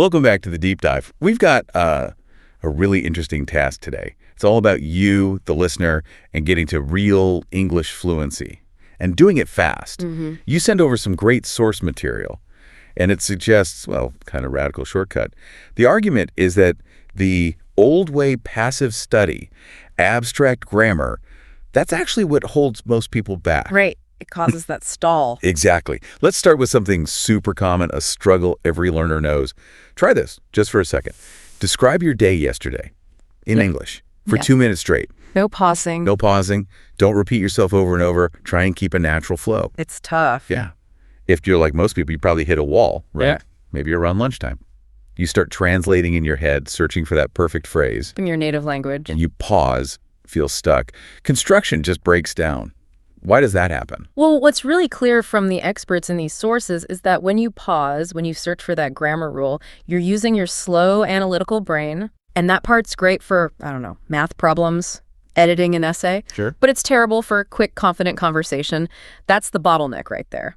Welcome back to the Deep Dive. We've got a really interesting task today. It's all about you, the listener, and getting to real English fluency and doing it fast. You send over some great source material, and it suggests, well, kind of radical shortcut. The argument is that the old way passive study, abstract grammar, that's actually what holds most people back. Right. It causes that stall. Exactly. Let's start with something super common, a struggle every learner knows. Try this just for a second. Describe your day yesterday in English for 2 minutes straight. No pausing. No pausing. Don't repeat yourself over and over. Try and keep a natural flow. It's tough. Yeah. If you're like most people, you probably hit a wall, right? Yeah. Maybe around lunchtime. You start translating in your head, searching for that perfect phrase. In your native language. And you pause, feel stuck. Construction just breaks down. Why does that happen? Well, what's really clear from the experts in these sources is that when you pause, when you search for that grammar rule, you're using your slow analytical brain. And that part's great for, I don't know, math problems, editing an essay. Sure. But it's terrible for quick, confident conversation. That's the bottleneck right there.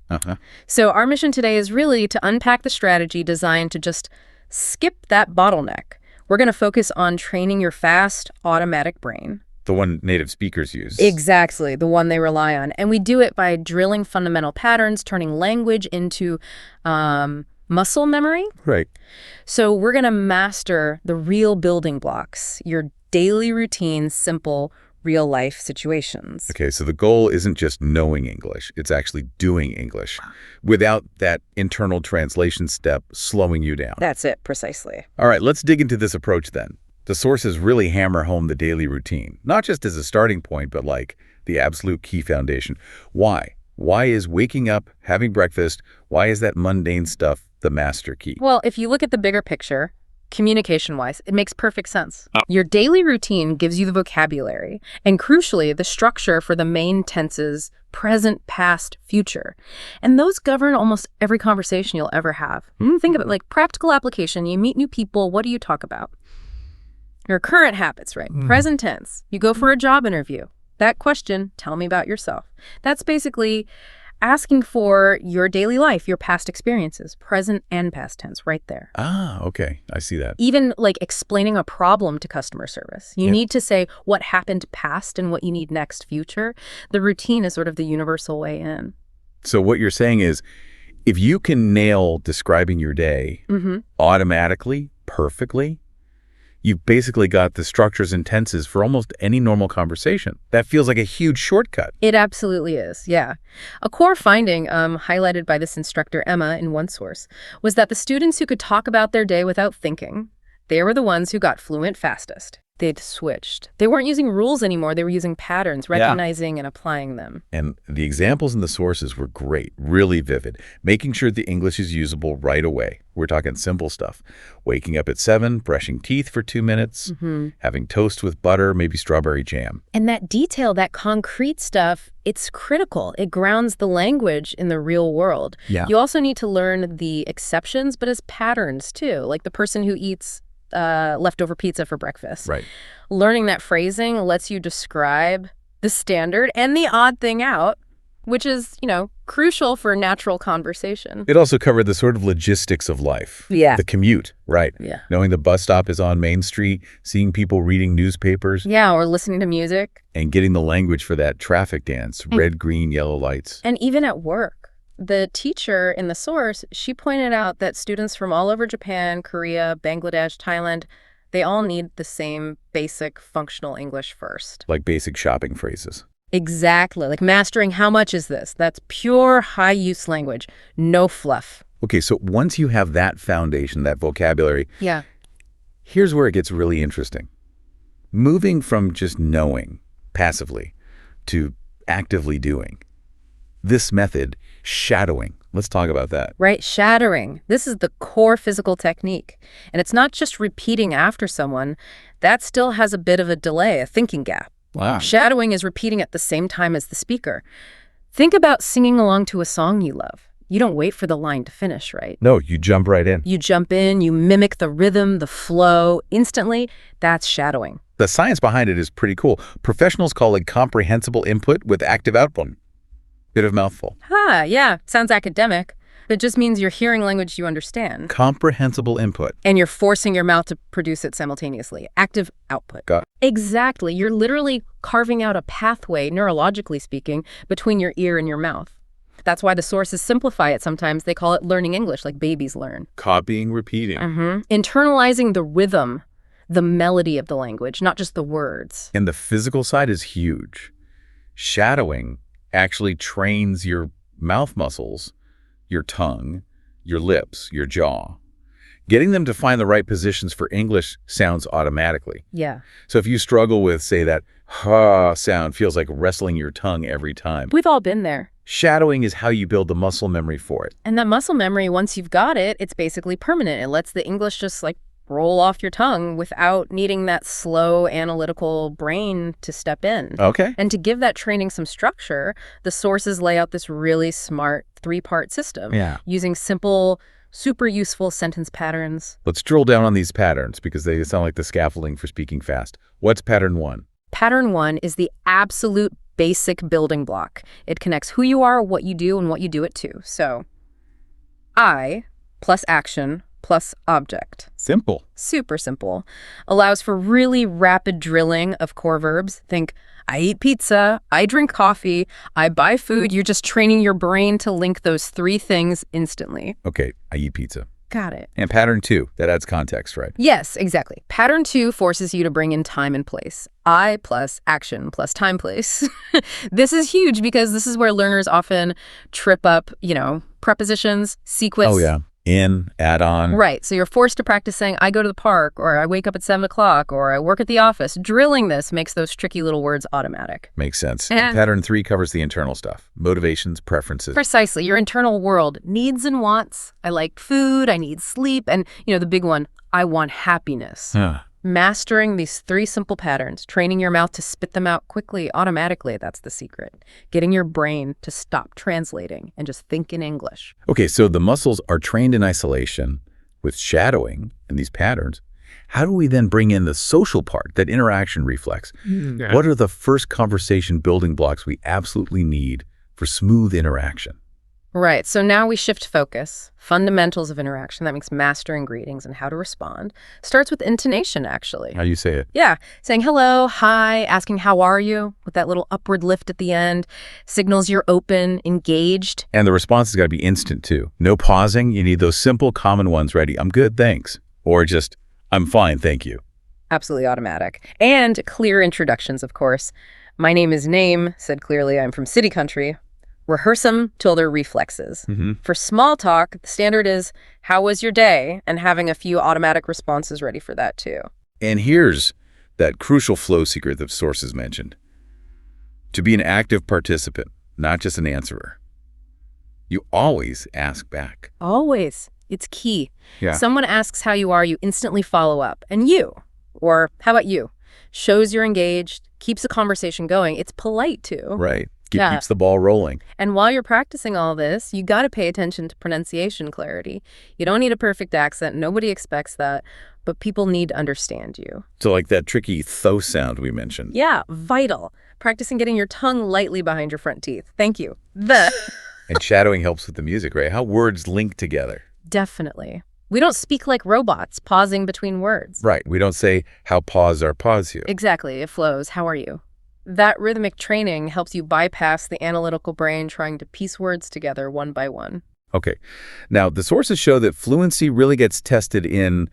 So our mission today is really to unpack the strategy designed to just skip that bottleneck. We're going to focus on training your fast, automatic brain. The one native speakers use. Exactly, the one they rely on. And we do it by drilling fundamental patterns, turning language into muscle memory. Right. So we're going to master the real building blocks, your daily routine, simple, real-life situations. Okay, so the goal isn't just knowing English. It's actually doing English without that internal translation step slowing you down. That's it, precisely. All right, let's dig into this approach then. The sources really hammer home the daily routine, not just as a starting point, but like the absolute key foundation. Why? Why is waking up, having breakfast, why is that mundane stuff the master key? Well, if you look at the bigger picture, communication-wise, it makes perfect sense. Your daily routine gives you the vocabulary, and crucially, the structure for the main tenses, present, past, future. And those govern almost every conversation you'll ever have. Think of it like practical application. You meet new people, what do you talk about? Your current habits, right? Present tense. You go for a job interview. That question, tell me about yourself. That's basically asking for your daily life, your past experiences, present and past tense, right there. Ah, okay. I see that. Even like explaining a problem to customer service. You need to say what happened past and what you need next future. The routine is sort of the universal way in. So what you're saying is, if you can nail describing your day automatically, perfectly, you've basically got the structures and tenses for almost any normal conversation. That feels like a huge shortcut. It absolutely is, yeah. A core finding highlighted by this instructor, Emma, in one source, was that the students who could talk about their day without thinking, they were the ones who got fluent fastest. They'd switched. They weren't using rules anymore. They were using patterns, recognizing and applying them. And the examples in the sources were great, really vivid, making sure the English is usable right away. We're talking simple stuff. Waking up at 7, brushing teeth for 2 minutes, having toast with butter, maybe strawberry jam. And that detail, that concrete stuff, it's critical. It grounds the language in the real world. Yeah. You also need to learn the exceptions, but as patterns too, like the person who eats leftover pizza for breakfast. Right. Learning that phrasing lets you describe the standard and the odd thing out, which is, crucial for natural conversation. It also covered the sort of logistics of life. Yeah. The commute, right? Yeah. Knowing the bus stop is on Main Street, seeing people reading newspapers. Yeah, or listening to music. And getting the language for that traffic dance, red, green, yellow lights. And even at work. The teacher in the source, she pointed out that students from all over Japan, Korea, Bangladesh, Thailand, they all need the same basic functional English first. Like basic shopping phrases. Exactly. Like mastering how much is this? That's pure high-use language. No fluff. Okay, so once you have that foundation, that vocabulary, here's where it gets really interesting. Moving from just knowing passively to actively doing. This method, shadowing. Let's talk about that. Right, shadowing. This is the core physical technique. And it's not just repeating after someone. That still has a bit of a delay, a thinking gap. Wow. Shadowing is repeating at the same time as the speaker. Think about singing along to a song you love. You don't wait for the line to finish, right? No, you jump right in. You jump in, you mimic the rhythm, the flow, instantly. That's shadowing. The science behind it is pretty cool. Professionals call it comprehensible input with active output. Bit of mouthful. Yeah, sounds academic. It just means you're hearing language you understand. Comprehensible input. And you're forcing your mouth to produce it simultaneously. Active output. Got it. Exactly. You're literally carving out a pathway, neurologically speaking, between your ear and your mouth. That's why the sources simplify it sometimes. They call it learning English, like babies learn. Copying, repeating. Internalizing the rhythm, the melody of the language, not just the words. And the physical side is huge. Shadowing actually trains your mouth muscles, your tongue, your lips, your jaw. Getting them to find the right positions for English sounds automatically. Yeah. So if you struggle with, say, that ha sound feels like wrestling your tongue every time. We've all been there. Shadowing is how you build the muscle memory for it. And that muscle memory, once you've got it, it's basically permanent. It lets the English just like roll off your tongue without needing that slow analytical brain to step in. Okay. And to give that training some structure, the sources lay out this really smart 3-part system using simple, super useful sentence patterns. Let's drill down on these patterns because they sound like the scaffolding for speaking fast. What's pattern 1? Pattern 1 is the absolute basic building block. It connects who you are, what you do, and what you do it to. So, I plus action plus object. Simple. Super simple. Allows for really rapid drilling of core verbs. Think, I eat pizza, I drink coffee, I buy food. You're just training your brain to link those 3 things instantly. Okay, I eat pizza. Got it. And pattern 2, that adds context, right? Yes, exactly. Pattern 2 forces you to bring in time and place. I plus action plus time place. This is huge because this is where learners often trip up, prepositions, sequence. Oh, yeah. In, add on. Right. So you're forced to practice saying, I go to the park, or I wake up at 7 o'clock, or I work at the office. Drilling this makes those tricky little words automatic. Makes sense. And pattern 3 covers the internal stuff. Motivations, preferences. Precisely. Your internal world. Needs and wants. I like food. I need sleep. And, the big one, I want happiness. Mastering these 3 simple patterns, training your mouth to spit them out quickly, automatically, that's the secret. Getting your brain to stop translating and just think in English. Okay, so the muscles are trained in isolation with shadowing and these patterns. How do we then bring in the social part, that interaction reflex? What are the first conversation building blocks we absolutely need for smooth interaction? Right. So now we shift focus. Fundamentals of interaction. That means mastering greetings and how to respond. Starts with intonation, actually. How do you say it? Yeah. Saying hello, hi, asking how are you with that little upward lift at the end signals you're open, engaged. And the response has got to be instant, too. No pausing. You need those simple, common ones ready. I'm good, thanks. Or just, I'm fine, thank you. Absolutely automatic. And clear introductions, of course. My name is Name, said clearly I'm from city country. Rehearse them till they're reflexes. For small talk, the standard is, how was your day? And having a few automatic responses ready for that, too. And here's that crucial flow secret that sources mentioned. To be an active participant, not just an answerer. You always ask back. Always. It's key. Yeah. Someone asks how you are, you instantly follow up. And you, or how about you? Shows you're engaged, keeps the conversation going. It's polite, too. Right. Keeps the ball rolling. And while you're practicing all this, you got to pay attention to pronunciation clarity. You don't need a perfect accent. Nobody expects that. But people need to understand you. So like that tricky tho sound we mentioned. Yeah, vital. Practicing getting your tongue lightly behind your front teeth. Thank you. The. And shadowing helps with the music, right? How words link together. Definitely. We don't speak like robots, pausing between words. Right. We don't say, how pause our pause here. Exactly. It flows. How are you? That rhythmic training helps you bypass the analytical brain trying to piece words together one by one. Okay. Now, the sources show that fluency really gets tested in,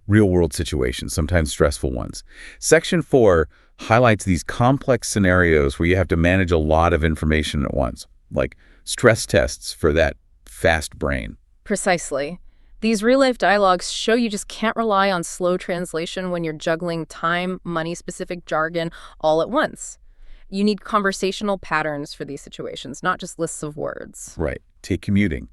real-world situations, sometimes stressful ones. Section 4 highlights these complex scenarios where you have to manage a lot of information at once, like stress tests for that fast brain. Precisely. These real-life dialogues show you just can't rely on slow translation when you're juggling time, money-specific jargon all at once. You need conversational patterns for these situations, not just lists of words. Right. Take commuting.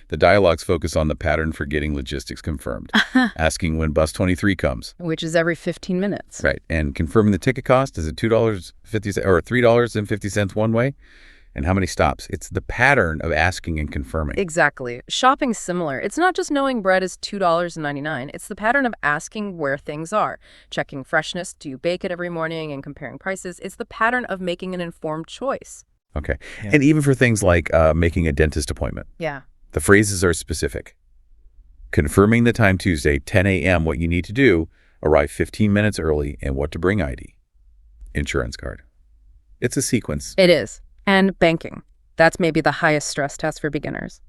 The dialogues focus on the pattern for getting logistics confirmed, asking when bus 23 comes. Which is every 15 minutes. Right. And confirming the ticket cost. Is it $2.50 or $3.50 one way? And how many stops? It's the pattern of asking and confirming. Exactly. Shopping's similar. It's not just knowing bread is $2.99. It's the pattern of asking where things are, checking freshness, do you bake it every morning, and comparing prices. It's the pattern of making an informed choice. Okay. Yeah. And even for things like making a dentist appointment. Yeah. The phrases are specific. Confirming the time Tuesday, 10 a.m., what you need to do, arrive 15 minutes early, and what to bring ID. Insurance card. It's a sequence. It is. And banking. That's maybe the highest stress test for beginners.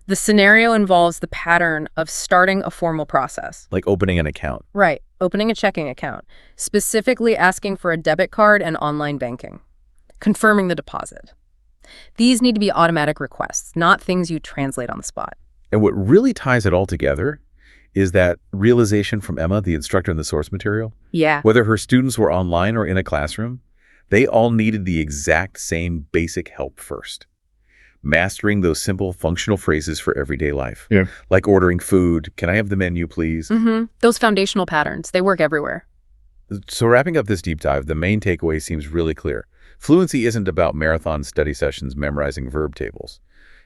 The scenario involves the pattern of starting a formal process. Like opening an account. Right. Opening a checking account. Specifically asking for a debit card and online banking. Confirming the deposit. These need to be automatic requests, not things you translate on the spot. And what really ties it all together is that realization from Emma, the instructor in the source material. Yeah. Whether her students were online or in a classroom, they all needed the exact same basic help first. Mastering those simple functional phrases for everyday life. Yeah. Like ordering food. Can I have the menu, please? Those foundational patterns, they work everywhere. So wrapping up this deep dive, the main takeaway seems really clear. Fluency isn't about marathon study sessions memorizing verb tables.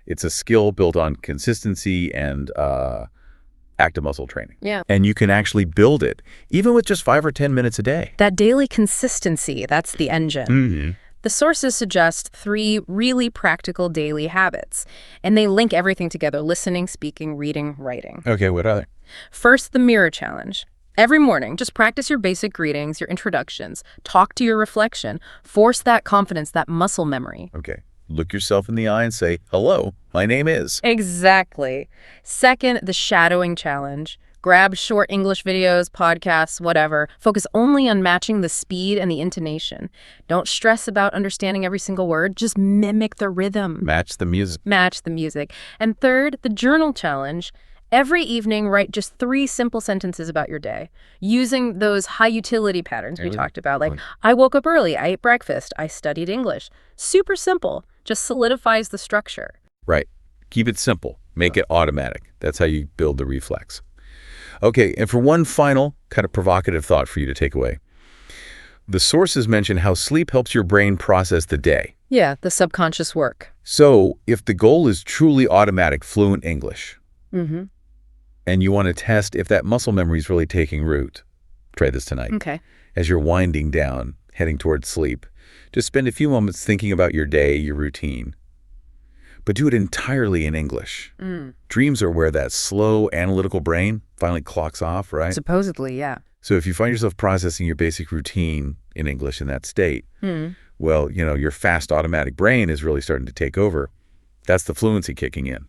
It's a skill built on consistency and active muscle training. Yeah. And you can actually build it, even with just 5 or 10 minutes a day. That daily consistency, that's the engine. The sources suggest 3 really practical daily habits, and they link everything together: listening, speaking, reading, writing. Okay, what are they? First, the mirror challenge. Every morning, just practice your basic greetings, your introductions, talk to your reflection, force that confidence, that muscle memory. Okay. Look yourself in the eye and say, hello, my name is. Exactly. Second, the shadowing challenge. Grab short English videos, podcasts, whatever. Focus only on matching the speed and the intonation. Don't stress about understanding every single word. Just mimic the rhythm. Match the music. Match the music. And third, the journal challenge. Every evening, write just 3 simple sentences about your day, using those high-utility patterns we talked about, like, I woke up early, I ate breakfast, I studied English. Super simple. Just solidifies the structure. Right. Keep it simple. Make it automatic. That's how you build the reflex. Okay, and for one final kind of provocative thought for you to take away. The sources mention how sleep helps your brain process the day. Yeah, the subconscious work. So if the goal is truly automatic, fluent English, and you want to test if that muscle memory is really taking root, try this tonight. Okay. As you're winding down, heading towards sleep, just spend a few moments thinking about your day, your routine. But do it entirely in English. Dreams are where that slow, analytical brain finally clocks off, right? Supposedly, yeah. So if you find yourself processing your basic routine in English in that state, well, your fast automatic brain is really starting to take over. That's the fluency kicking in.